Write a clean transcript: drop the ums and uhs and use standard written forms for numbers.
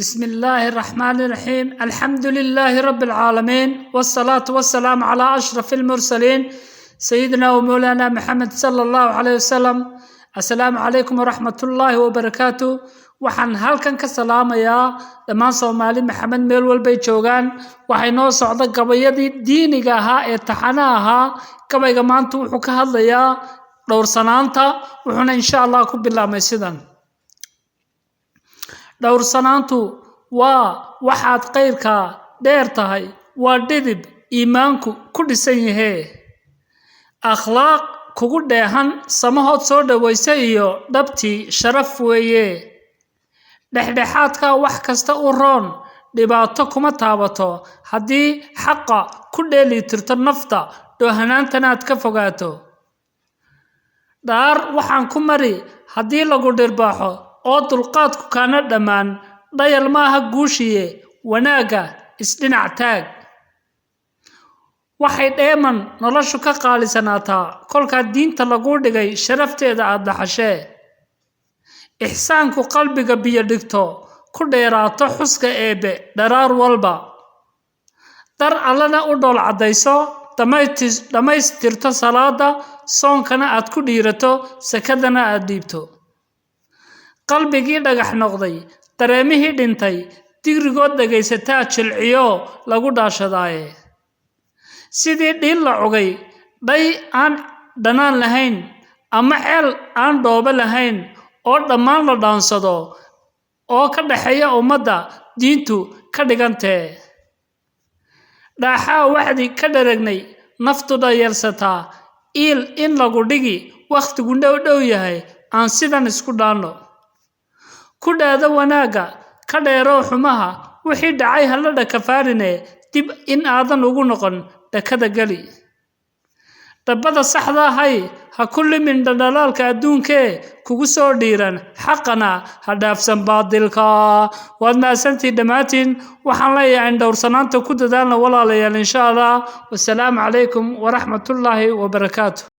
بسم الله الرحمن الرحيم الحمد لله رب العالمين والصلاة والسلام على أشرف المرسلين سيدنا ومولانا محمد صلى الله عليه وسلم. السلام عليكم ورحمة الله وبركاته. waxaan halkan ka salaamayaa dhammaan Soomaali maxamed meel walba ay joogaan. waxay noo socda gabayadii diiniga ahaa ee taxanaha ahaa. gabayga maanta wuxuu ka hadlayaa dhowrsanaanta wuxuuna insha Allah ku bilaabmay sidan. dhowrsanaantu waa waxaad qeyrka dheer tahay, waa dhidib iimaanku ku dhisan yahay, akhlaaq kugu dheehan samahood soo dhaweysay iyo dhabtii sharaf weeye. dhexdhexaadka wax kasta u roon, dhibaato kuma taabato haddii xaqa ku dheelitirto nafta, dhoohanaantana aad ka fogaato. dhaar waxaan ku mari haddii lagu dhirbaaxo oo dulqaadku kaana dhammaan, dhayal maaha guushiye wanaaga isdhinac taag. waxay dheeman noloshu ka qaalisanaataa kolkaa diinta lagu dhigay sharafteeda aad dhaxashee. ixsaanku qalbiga biyo dhigto ku dheeraato xuska eebbe dharaar walba. dar allana u dhool caddayso dhammaystirto salaada, soonkana aad ku dhiirato, sakadana aad dhiibto. qalbigii dhagax noqday, dareemihii dhintay, digrigood dhagaysataa jilciyo lagu dhaashadaaye. sidii dhiil la cugay, dhay aan dhanaan lahayn, ama ceel aan dhoobo lahayn, oo dhammaan la dhaansado oo ka dhaxeeya ummadda diintu ka dhigantee. dhaaxaa waxdi ka dharagnay naftu dhayalsataa, iil in lagu dhigi wakhtigu dhow yahay, aan sidan isku dhaanno. ku dhaada wanaagga ka dheeroo xumaha, wixii dhacay hala dhakafaarine, dib in aadan ugu noqon dhakada geli. dhabbada saxda ahay ha ku limin dhaldhalaalka adduunkee kugu soo dhiiran, xaqana ha dhaafsan baadilka. waad mahadsantihiin dhammaantiin. waxaan leeyahay in dhowrsanaanta ku dadaalna walaalayaal insha Allah. wassalaamu calaykum waraxmatullaahi wabarakaatu.